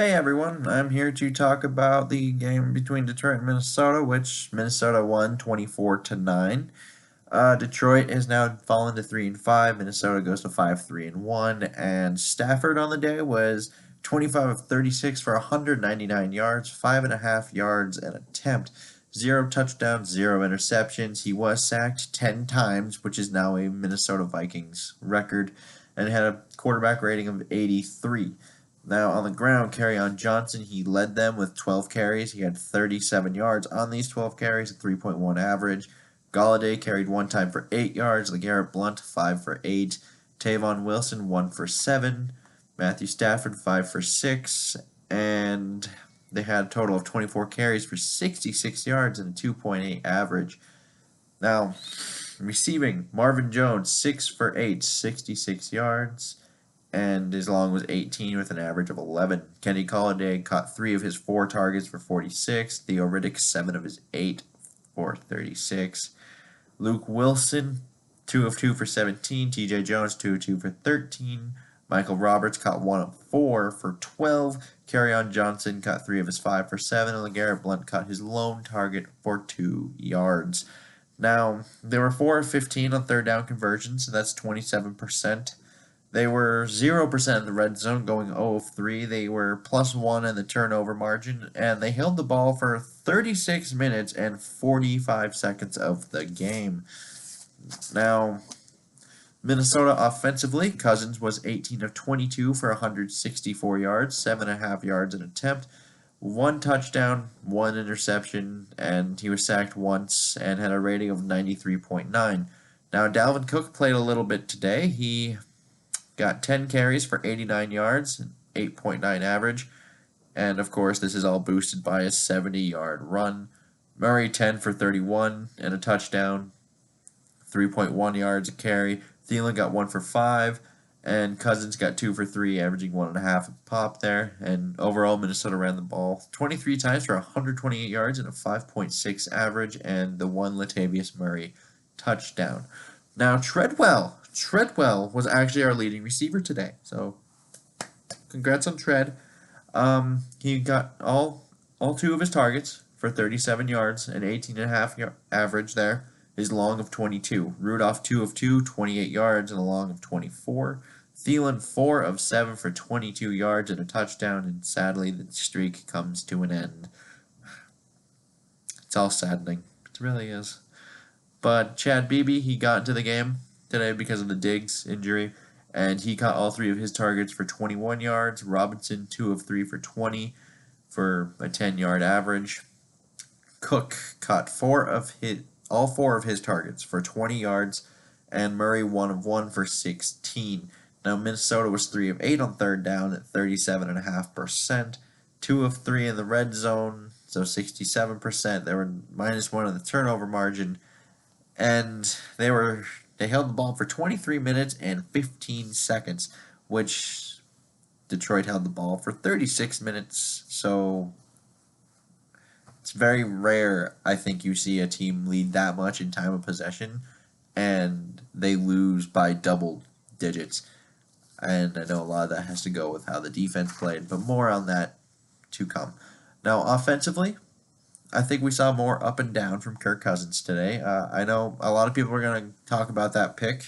Hey everyone, I'm here to talk about the game between Detroit and Minnesota, which Minnesota won 24-9. Detroit has now fallen to 3-5. Minnesota goes to 5-3-1, and Stafford on the day was 25 of 36 for 199 yards, 5.5 yards an attempt, zero touchdowns, zero interceptions. He was sacked 10 times, which is now a Minnesota Vikings record, and had a quarterback rating of 83. Now, on the ground, Kerryon Johnson, he led them with 12 carries. He had 37 yards on these 12 carries, a 3.1 average. Galladay carried one time for 8 yards. LeGarrette Blount, 5 for 8. Tavon Wilson, 1 for 7. Matthew Stafford, 5 for 6. And they had a total of 24 carries for 66 yards and a 2.8 average. Now, receiving, Marvin Jones, 6 for 8, 66 yards, and his long was 18 with an average of 11. Kenny Galladay caught 3 of his 4 targets for 46. Theo Riddick, 7 of his 8 for 36. Luke Wilson, 2 of 2 for 17. TJ Jones, 2 of 2 for 13. Michael Roberts caught 1 of 4 for 12. Kerryon Johnson caught 3 of his 5 for 7. And LeGarrette Blount caught his lone target for 2 yards. Now, they were 4 of 15 on third down conversions, so that's 27%. They were 0% in the red zone, going 0 of 3. They were +1 in the turnover margin, and they held the ball for 36 minutes and 45 seconds of the game. Now, Minnesota offensively, Cousins was 18 of 22 for 164 yards, 7.5 yards an attempt, 1 touchdown, 1 interception, and he was sacked once and had a rating of 93.9. Now, Dalvin Cook played a little bit today. He got 10 carries for 89 yards, 8.9 average, and of course this is all boosted by a 70-yard run. Murray 10 for 31 and a touchdown, 3.1 yards a carry. Thielen got 1 for 5, and Cousins got 2 for 3, averaging 1.5 a pop there. And overall, Minnesota ran the ball 23 times for 128 yards and a 5.6 average, and the one Latavius Murray touchdown. Now, Treadwell was actually our leading receiver today, so congrats on Tread. He got all 2 of his targets for 37 yards and 18.5 average there. His long of 22. Rudolph 2 of 2, 28 yards and a long of 24. Thielen 4 of 7 for 22 yards and a touchdown, and sadly the streak comes to an end. It's all saddening. It really is. But Chad Beebe, he got into the game today because of the Diggs injury, and he caught all 3 of his targets for 21 yards. Robinson, 2 of 3 for 20 for a 10-yard average. Cook caught all 4 of his targets for 20 yards, and Murray 1 of 1 for 16. Now, Minnesota was 3 of 8 on third down at 37.5%, 2 of 3 in the red zone, so 67%. They were -1 in the turnover margin, and they held the ball for 23 minutes and 15 seconds, which Detroit held the ball for 36 minutes. So it's very rare, I think, you see a team lead that much in time of possession and they lose by double digits. And I know a lot of that has to go with how the defense played, but more on that to come. Now, offensively, I think we saw more up and down from Kirk Cousins today. I know a lot of people are going to talk about that pick.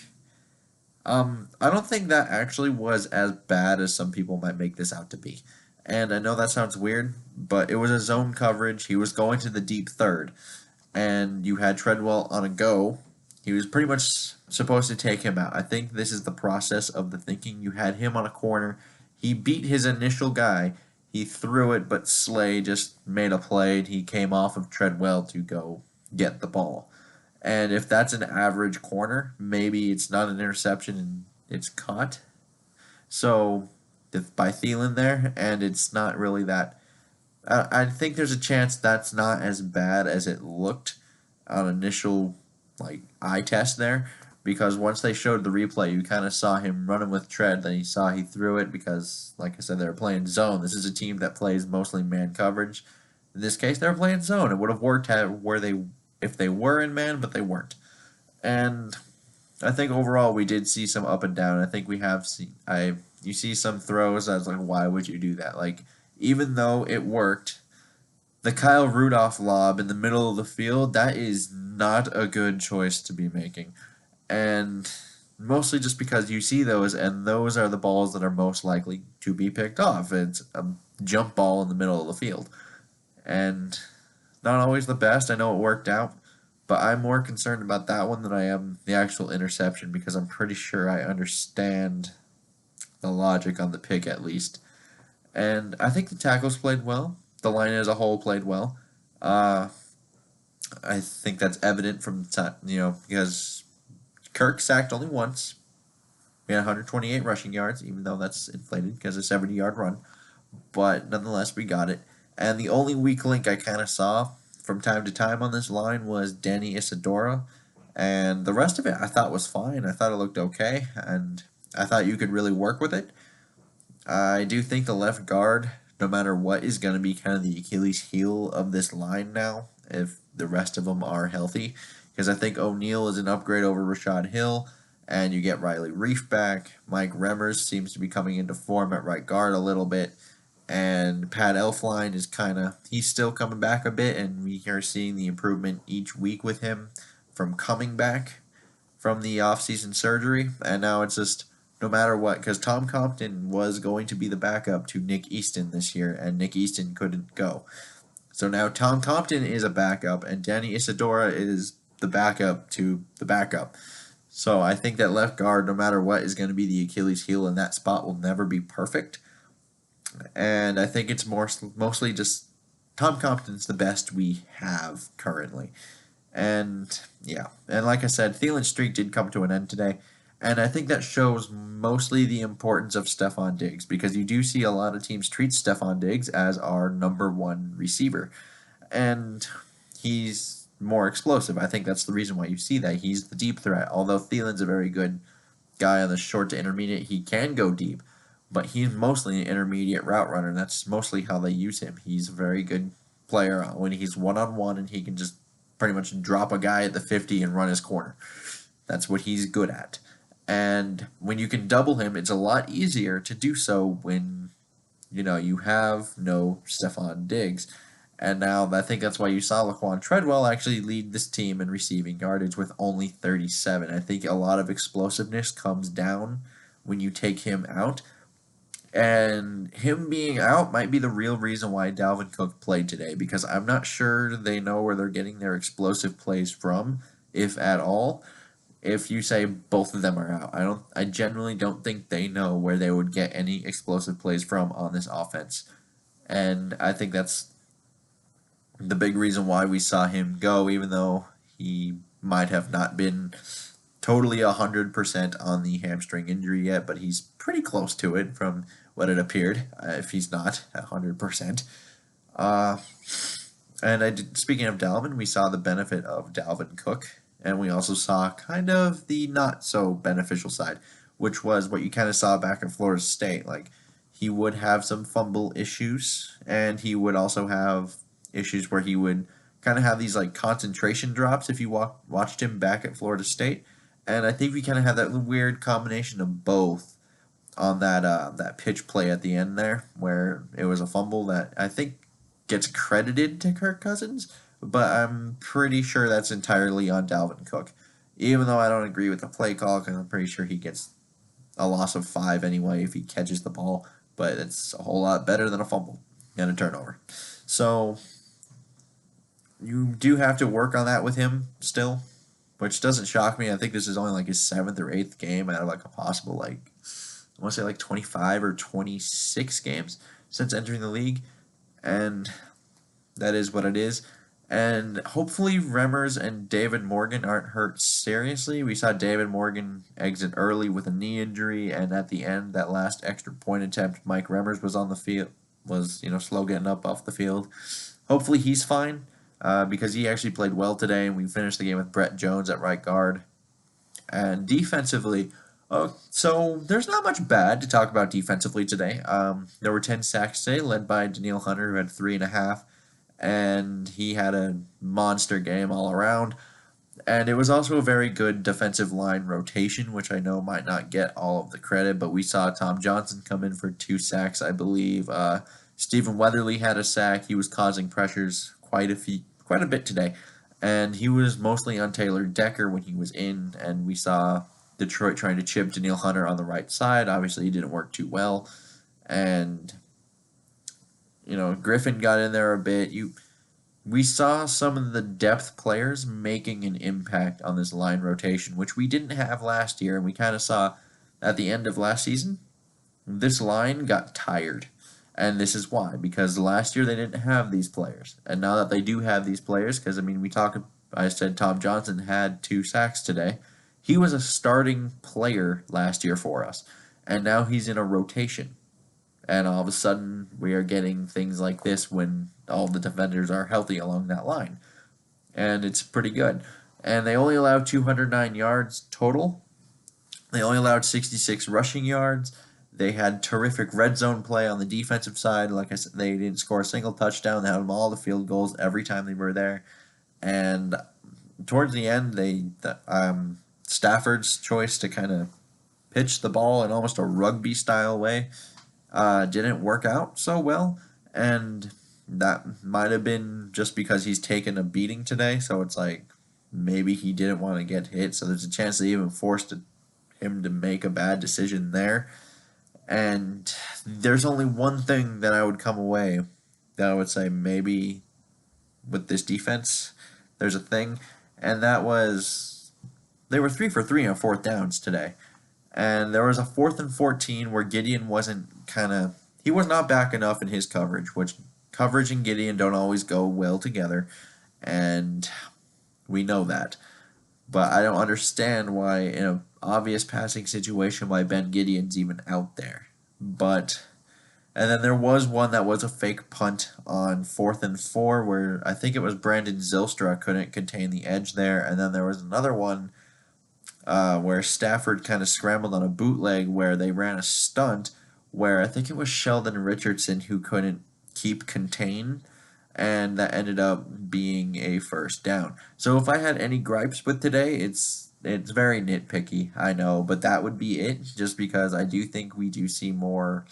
I don't think that actually was as bad as some people might make this out to be. And I know that sounds weird, but it was a zone coverage. He was going to the deep third, and you had Treadwell on a go. He was pretty much supposed to take him out. I think this is the process of the thinking. You had him on a corner. He beat his initial guy. He threw it, but Slay just made a play, and he came off of Treadwell to go get the ball. And if that's an average corner, maybe it's not an interception and it's caught. So, by Thielen there, and it's not really that. I think there's a chance that's not as bad as it looked on initial eye test there, because once they showed the replay, you kind of saw him running with Tread. Then you saw he threw it because, like I said, they were playing zone. This is a team that plays mostly man coverage. In this case, they were playing zone. It would have worked if they were in man, but they weren't. And I think overall we did see some up and down. I think we have seen you see some throws. I was like, why would you do that? Like even though it worked, the Kyle Rudolph lob in the middle of the field, that is not a good choice to be making. And mostly just because you see those, and those are the balls that are most likely to be picked off. It's a jump ball in the middle of the field. And not always the best. I know it worked out, but I'm more concerned about that one than I am the actual interception because I'm pretty sure I understand the logic on the pick at least. And I think the tackles played well. The line as a whole played well. Uh, I think that's evident from because Kirk sacked only once. We had 128 rushing yards, even though that's inflated because a 70-yard run. But nonetheless, we got it. And the only weak link I kind of saw from time to time on this line was Danny Isadora. And the rest of it I thought was fine. I thought it looked okay, and I thought you could really work with it. I do think the left guard, no matter what, is going to be kind of the Achilles heel of this line now, if the rest of them are healthy. Because I think O'Neal is an upgrade over Rashad Hill, and you get Riley Reef back. Mike Remmers seems to be coming into form at right guard a little bit. And Pat Elfline is he's still coming back a bit, and we are seeing the improvement each week with him from coming back from the offseason surgery. And now it's just no matter what, because Tom Compton was going to be the backup to Nick Easton this year, and Nick Easton couldn't go. So now Tom Compton is a backup, and Danny Isadora is the backup to the backup. So I think that left guard, no matter what, is going to be the Achilles heel, and that spot will never be perfect. And I think it's mostly just Tom Compton's the best we have currently. And yeah, and like I said, Thielen's streak did come to an end today. And I think that shows mostly the importance of Stephon Diggs because you do see a lot of teams treat Stephon Diggs as our number one receiver. And he's more explosive. I think that's the reason why you see that. He's the deep threat. Although Thielen's a very good guy on the short to intermediate, he can go deep. But he's mostly an intermediate route runner. That's mostly how they use him. He's a very good player when he's one-on-one and he can just pretty much drop a guy at the 50 and run his corner. That's what he's good at. And when you can double him, it's a lot easier to do so when, you have no Stephon Diggs. And now I think that's why you saw Laquan Treadwell actually lead this team in receiving yardage with only 37. I think a lot of explosiveness comes down when you take him out. And him being out might be the real reason why Dalvin Cook played today because I'm not sure they know where they're getting their explosive plays from, if at all. If you say both of them are out, I generally don't think they know where they would get any explosive plays from on this offense. And I think that's the big reason why we saw him go, even though he might have not been totally 100% on the hamstring injury yet, but he's pretty close to it from what it appeared, if he's not 100%. Speaking of Dalvin, we saw the benefit of Dalvin Cook, and we also saw kind of the not so beneficial side, which was what you kind of saw back in Florida State. Like, he would have some fumble issues, and he would also have issues where he would kind of have these like concentration drops if you watched him back at Florida State. And I think we kind of had that weird combination of both on that pitch play at the end there, where it was a fumble that I think gets credited to Kirk Cousins, but I'm pretty sure that's entirely on Dalvin Cook. Even though I don't agree with the play call, because I'm pretty sure he gets a loss of 5 anyway if he catches the ball, but it's a whole lot better than a fumble and a turnover. So you do have to work on that with him still, which doesn't shock me. I think this is only like his 7th or 8th game out of like a possible I want to say like 25 or 26 games since entering the league, and that is what it is. And hopefully Remmers and David Morgan aren't hurt seriously. We saw David Morgan exit early with a knee injury, and at the end, that last extra point attempt, Mike Remmers was on the field, was slow getting up off the field. Hopefully he's fine, because he actually played well today, and we finished the game with Brett Jones at right guard. And defensively, so there's not much bad to talk about defensively today. There were 10 sacks today, led by Daniil Hunter, who had 3.5, and he had a monster game all around. And it was also a very good defensive line rotation, which I know might not get all of the credit, but we saw Tom Johnson come in for 2 sacks, I believe. Stephen Weatherly had a sack. He was causing pressures quite a bit today, and he was mostly on Taylor Decker when he was in. And we saw Detroit trying to chip Daniil Hunter on the right side. Obviously, he didn't work too well, and Griffin got in there a bit. We saw some of the depth players making an impact on this line rotation, which we didn't have last year, and we kind of saw at the end of last season. This line got tired. And this is why, because last year they didn't have these players. And now that they do have these players, because I said Tom Johnson had 2 sacks today. He was a starting player last year for us. And now he's in a rotation. And all of a sudden we are getting things like this when all the defenders are healthy along that line. And it's pretty good. And they only allowed 209 yards total. They only allowed 66 rushing yards. They had terrific red zone play on the defensive side. Like I said, they didn't score a single touchdown. They had them all the field goals every time they were there. And towards the end, Stafford's choice to kind of pitch the ball in almost a rugby style way didn't work out so well. And that might have been just because he's taken a beating today. So it's like maybe he didn't want to get hit. So there's a chance they even forced him to make a bad decision there. And there's only one thing that I would come away that I would say maybe with this defense, there's a thing, and that was they were 3 for 3 on 4th downs today. And there was a 4th and 14 where Gideon he was not back enough in his coverage, which coverage and Gideon don't always go well together, and we know that. But I don't understand why, in an obvious passing situation, why Ben Gideon's even out there. And then there was one that was a fake punt on 4th and 4 where I think it was Brandon Zylstra couldn't contain the edge there. And then there was another one where Stafford kind of scrambled on a bootleg where they ran a stunt where I think it was Sheldon Richardson who couldn't keep contain, and that ended up being a 1st down. So if I had any gripes with today, it's very nitpicky, I know, but that would be it, just because I do think we do see more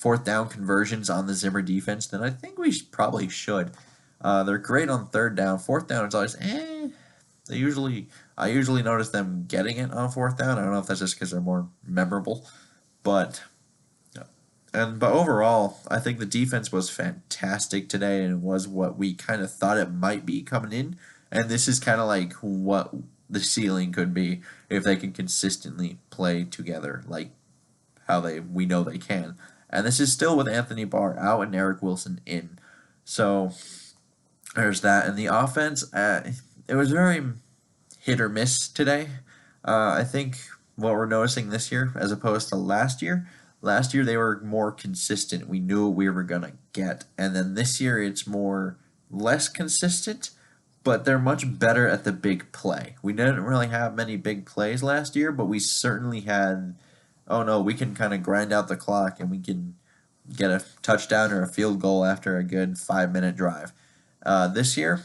4th down conversions on the Zimmer defense than I think we probably should. They're great on 3rd down. 4th down is always I usually notice them getting it on 4th down. I don't know if that's just because they're more memorable, but overall, I think the defense was fantastic today, and it was what we kind of thought it might be coming in. And this is kind of like what the ceiling could be if they can consistently play together, like how we know they can. And this is still with Anthony Barr out and Eric Wilson in. So there's that. And the offense, it was very hit or miss today. I think what we're noticing this year as opposed to last year. Last year they were more consistent. We knew what we were going to get. And then this year it's less consistent, but they're much better at the big play. We didn't really have many big plays last year, but we certainly had, we can kind of grind out the clock and we can get a touchdown or a field goal after a good 5-minute drive. This year,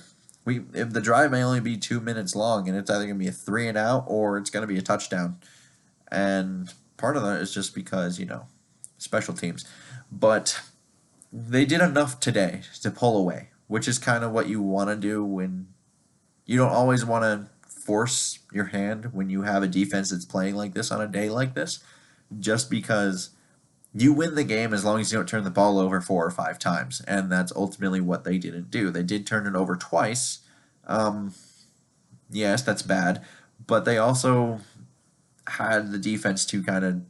if the drive may only be 2 minutes long, and it's either going to be a 3 and out or it's going to be a touchdown. And part of that is just because, special teams. But they did enough today to pull away, which is kind of what you want to do when you don't always want to force your hand when you have a defense that's playing like this on a day like this, just because you win the game as long as you don't turn the ball over 4 or 5 times, and that's ultimately what they didn't do. They did turn it over twice. Yes, that's bad, but they also had the defense to kind of,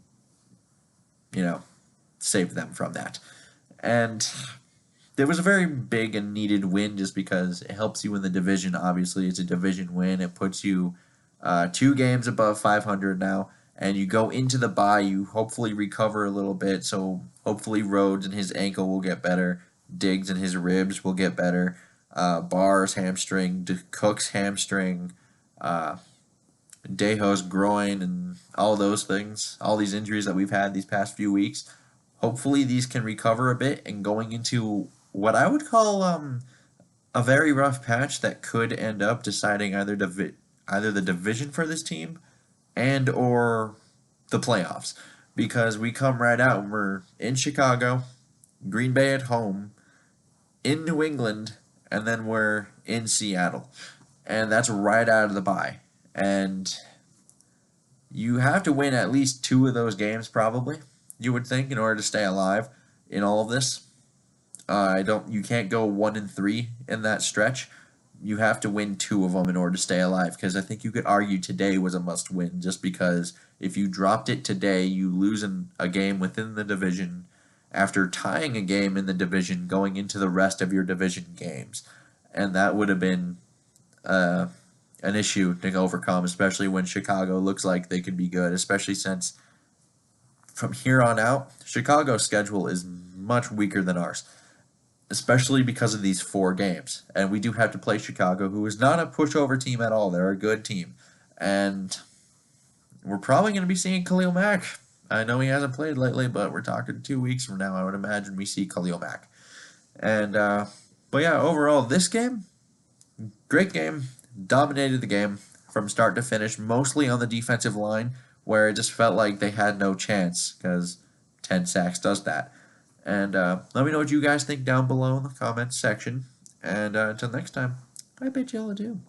save them from that. And it was a very big and needed win just because it helps you in the division. Obviously, it's a division win. It puts you 2 games above 500 now, and you go into the bye. You hopefully recover a little bit, so hopefully Rhodes and his ankle will get better. Diggs and his ribs will get better. Barr's hamstring, Cook's hamstring, Dejo's groin, and all those things, all these injuries that we've had these past few weeks. Hopefully these can recover a bit, and going into what I would call a very rough patch that could end up deciding either the division for this team and or the playoffs, because we come right out and we're in Chicago, Green Bay at home, in New England, and then we're in Seattle. And that's right out of the bye. And you have to win at least two of those games, probably, you would think, in order to stay alive in all of this. I don't. You can't go 1-3 in that stretch. You have to win two of them in order to stay alive. Because I think you could argue today was a must-win, just because if you dropped it today, you lose a game within the division after tying a game in the division going into the rest of your division games, and that would have been uh, an issue to overcome, especially when Chicago looks like they could be good, especially since from here on out, Chicago's schedule is much weaker than ours, especially because of these four games. And we do have to play Chicago, who is not a pushover team at all. They're a good team. And we're probably going to be seeing Khalil Mack. I know he hasn't played lately, but we're talking 2 weeks from now. I would imagine we see Khalil Mack. And, but yeah, overall, this game, great game. Dominated the game from start to finish, mostly on the defensive line, where it just felt like they had no chance because 10 sacks does that. And let me know what you guys think down below in the comments section. And until next time, I bid you all adieu.